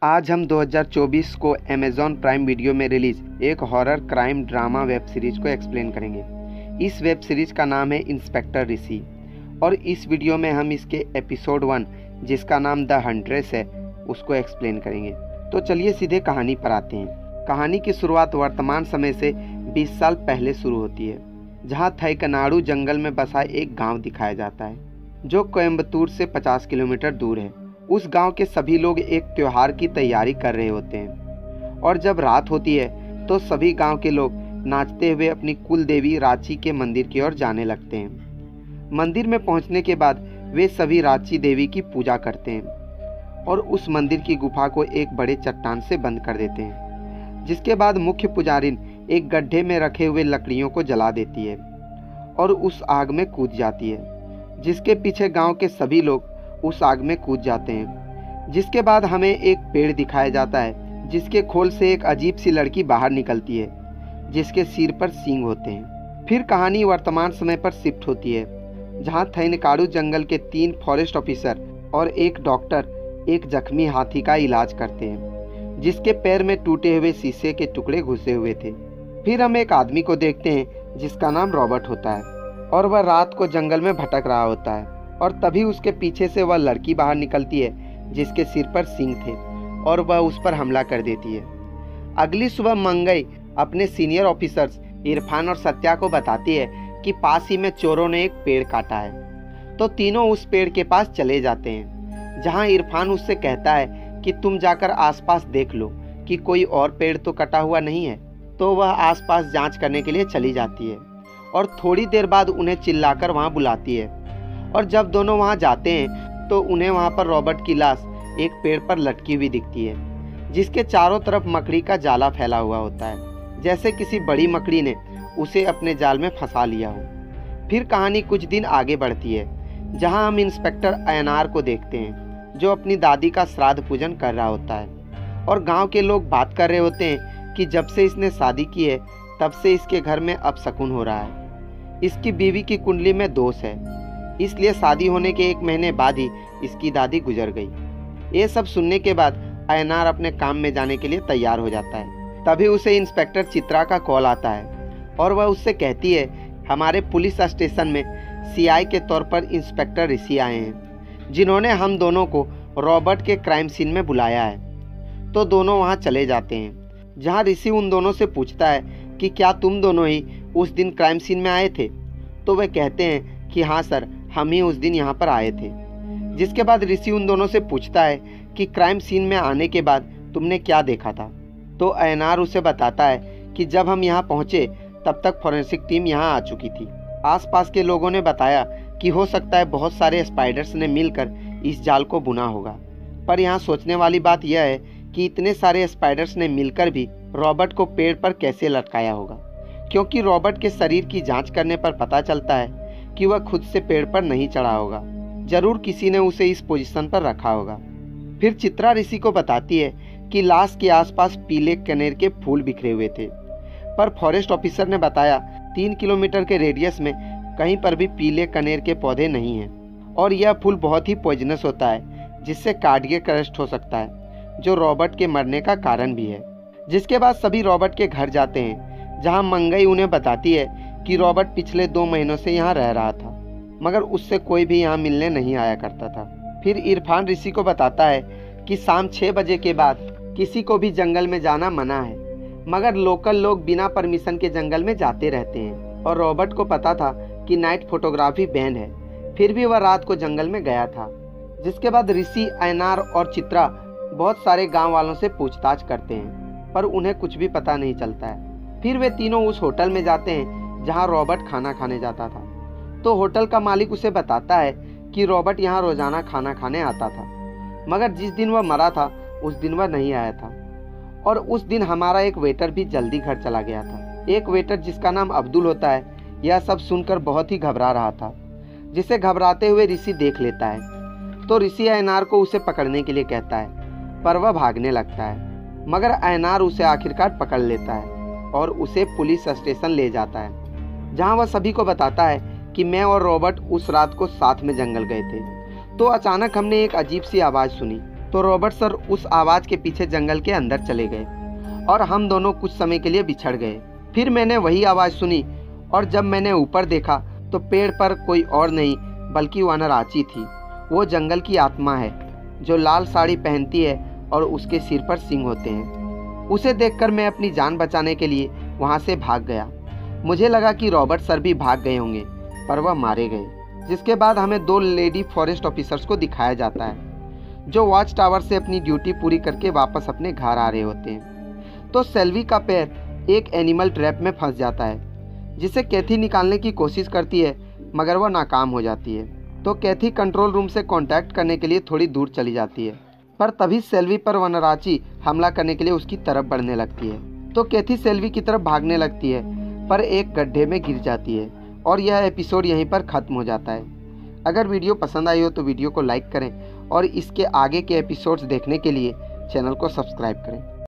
आज हम 2024 को अमेज़ॉन प्राइम वीडियो में रिलीज एक horror crime drama web series को एक्सप्लेन करेंगे। इस वेब सीरीज का नाम है इंस्पेक्टर ऋषि और इस वीडियो में हम इसके एपिसोड 1 जिसका नाम द हंट्रेस है उसको एक्सप्लेन करेंगे। तो चलिए सीधे कहानी पर आते हैं। कहानी की शुरुआत वर्तमान समय से 20 साल पहले शुरू होती है, जहाँ थैकनाडु जंगल में बसा एक गाँव दिखाया जाता है जो कोयम्बतूर से 50 किलोमीटर दूर है। उस गांव के सभी लोग एक त्योहार की तैयारी कर रहे होते हैं और जब रात होती है तो सभी गांव के लोग नाचते हुए अपनी कुल देवी रांची के मंदिर की ओर जाने लगते हैं। मंदिर में पहुंचने के बाद वे सभी रांची देवी की पूजा करते हैं और उस मंदिर की गुफा को एक बड़े चट्टान से बंद कर देते हैं, जिसके बाद मुख्य पुजारिन एक गड्ढे में रखे हुए लकड़ियों को जला देती है और उस आग में कूद जाती है, जिसके पीछे गाँव के सभी लोग उस आग में कूद जाते हैं। जिसके बाद हमें एक पेड़ दिखाया जाता है जिसके खोल से एक अजीब सी लड़की बाहर निकलती है जिसके सिर पर सींग होते हैं। फिर कहानी वर्तमान समय पर शिफ्ट होती है, जहां थैकनाडु जंगल के 3 फॉरेस्ट ऑफिसर और एक डॉक्टर एक जख्मी हाथी का इलाज करते हैं जिसके पैर में टूटे हुए शीशे के टुकड़े घुसे हुए थे। फिर हम एक आदमी को देखते हैं जिसका नाम रॉबर्ट होता है और वह रात को जंगल में भटक रहा होता है और तभी उसके पीछे से वह लड़की बाहर निकलती है जिसके सिर पर सींग थे और वह उस पर हमला कर देती है। अगली सुबह मंगई अपने सीनियर ऑफिसर्स इरफान और सत्या को बताती है कि पास ही में चोरों ने एक पेड़ काटा है। तो तीनों उस पेड़ के पास चले जाते हैं, जहां इरफान उससे कहता है कि तुम जाकर आसपास देख लो कि कोई और पेड़ तो कटा हुआ नहीं है। तो वह आसपास जांच करने के लिए चली जाती है और थोड़ी देर बाद उन्हें चिल्लाकर वहां बुलाती है और जब दोनों वहां जाते हैं तो उन्हें वहां पर रॉबर्ट की लाश एक पेड़ पर लटकी हुई दिखती है, जिसके चारों तरफ मकड़ी का जाला फैला हुआ होता है, जैसे किसी बड़ी मकड़ी ने उसे अपने जाल में फंसा लिया हो। फिर कहानी कुछ दिन आगे बढ़ती है, जहां हम इंस्पेक्टर अयनार को देखते हैं जो अपनी दादी का श्राद्ध पूजन कर रहा होता है और गाँव के लोग बात कर रहे होते हैं कि जब से इसने शादी की है तब से इसके घर में अपशकुन हो रहा है। इसकी बीवी की कुंडली में दोष है, इसलिए शादी होने के 1 महीने बाद ही इसकी दादी गुजर गई। ये सब सुनने के बाद अयनार अपने काम में जाने के लिए तैयार हो जाता है। तभी उसे इंस्पेक्टर चित्रा का कॉल आता है और वह उससे कहती है हमारे पुलिस स्टेशन में सीआई के तौर पर इंस्पेक्टर ऋषि आए हैं, जिन्होंने हम दोनों को रॉबर्ट के क्राइम सीन में बुलाया है। तो दोनों वहाँ चले जाते हैं, जहाँ ऋषि उन दोनों से पूछता है कि क्या तुम दोनों ही उस दिन क्राइम सीन में आए थे। तो वे कहते हैं कि हाँ सर, हम ही उस दिन यहाँ पर आए थे। जिसके बाद ऋषि उन दोनों से पूछता है कि क्राइम सीन में आने के बाद तुमने क्या देखा था। तो अयनार उसे बताता है कि जब हम यहाँ पहुँचे तब तक फॉरेंसिक टीम यहाँ आ चुकी थी। आसपास के लोगों ने बताया कि हो सकता है बहुत सारे स्पाइडर्स ने मिलकर इस जाल को बुना होगा, पर यहाँ सोचने वाली बात यह है कि इतने सारे स्पाइडर्स ने मिलकर भी रॉबर्ट को पेड़ पर कैसे लटकाया होगा, क्योंकि रॉबर्ट के शरीर की जाँच करने पर पता चलता है कि वह खुद से पेड़ पर नहीं चढ़ा होगा, जरूर किसी ने उसे इस पोजीशन पर रखा होगा। फिर चित्रा ऋषि को बताती है कि लाश के आसपास पीले कनेर के फूल बिखरे हुए थे, पर फॉरेस्ट ऑफिसर ने बताया 3 किलोमीटर के रेडियस में कहीं पर भी पीले कनेर के पौधे नहीं हैं और यह फूल बहुत ही पॉइजनस होता है, जिससे कार्डियक अरेस्ट हो सकता है, जो रॉबर्ट के मरने का कारण भी है। जिसके बाद सभी रॉबर्ट के घर जाते हैं, जहाँ मंगई उन्हें बताती है कि रॉबर्ट पिछले 2 महीनों से यहाँ रह रहा था, मगर उससे कोई भी यहाँ मिलने नहीं आया करता था। फिर इरफान ऋषि को बताता है कि शाम 6 बजे के बाद किसी को भी जंगल में जाना मना है, मगर लोकल लोग बिना परमिशन के जंगल में जाते रहते हैं और रॉबर्ट को पता था कि नाइट फोटोग्राफी बैन है, फिर भी वह रात को जंगल में गया था। जिसके बाद ऋषि, अयनार और चित्रा बहुत सारे गाँव वालों से पूछताछ करते हैं, पर उन्हें कुछ भी पता नहीं चलता है। फिर वे तीनों उस होटल में जाते हैं जहां रॉबर्ट खाना खाने जाता था। तो होटल का मालिक उसे बताता है कि रॉबर्ट यहां रोजाना खाना खाने आता था, मगर जिस दिन वह मरा था उस दिन वह नहीं आया था और उस दिन हमारा एक वेटर भी जल्दी घर चला गया था। एक वेटर जिसका नाम अब्दुल होता है, यह सब सुनकर बहुत ही घबरा रहा था, जिसे घबराते हुए ऋषि देख लेता है। तो ऋषि अयनार को उसे पकड़ने के लिए कहता है, पर वह भागने लगता है, मगर अयनार उसे आखिरकार पकड़ लेता है और उसे पुलिस स्टेशन ले जाता है, जहां वह सभी को बताता है कि मैं और रॉबर्ट उस रात को साथ में जंगल गए थे। तो अचानक हमने एक अजीब सी आवाज़ सुनी तो रॉबर्ट सर उस आवाज़ के पीछे जंगल के अंदर चले गए और हम दोनों कुछ समय के लिए बिछड़ गए। फिर मैंने वही आवाज़ सुनी और जब मैंने ऊपर देखा तो पेड़ पर कोई और नहीं बल्कि वनराची थी। वो जंगल की आत्मा है जो लाल साड़ी पहनती है और उसके सिर पर सींग होते हैं। उसे देखकर मैं अपनी जान बचाने के लिए वहाँ से भाग गया। मुझे लगा कि रॉबर्ट सर भी भाग गए होंगे, पर वह मारे गए। जिसके बाद हमें 2 लेडी फॉरेस्ट ऑफिसर्स को दिखाया जाता है जो वॉच टावर से अपनी ड्यूटी पूरी करके वापस अपने घर आ रहे होते हैं। तो सेल्वी का पैर एक एनिमल ट्रैप में फंस जाता है जिसे कैथी निकालने की कोशिश करती है, मगर वह नाकाम हो जाती है। तो कैथी कंट्रोल रूम से कांटेक्ट करने के लिए थोड़ी दूर चली जाती है, पर तभी सेल्वी पर वनराची हमला करने के लिए उसकी तरफ बढ़ने लगती है। तो कैथी सेल्वी की तरफ भागने लगती है, पर एक गड्ढे में गिर जाती है और यह एपिसोड यहीं पर ख़त्म हो जाता है। अगर वीडियो पसंद आई हो तो वीडियो को लाइक करें और इसके आगे के एपिसोड्स देखने के लिए चैनल को सब्सक्राइब करें।